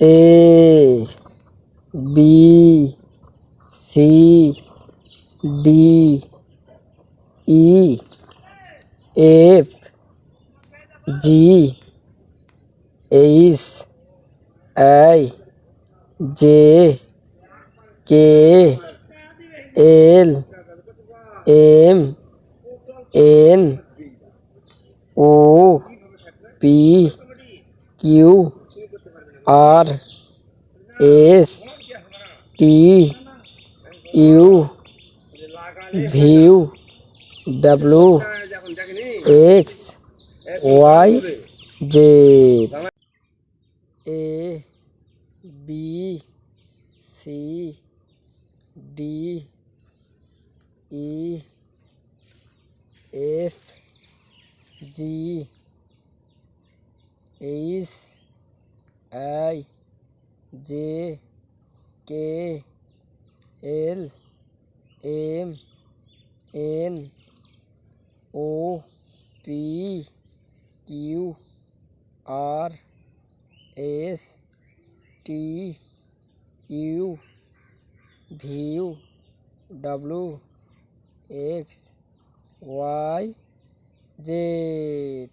A B C D E F G H I J K L M N O P Q R S T U V W X Y Z। A B C D E F G H I J K L M N O P Q R S T U V W X Y Z।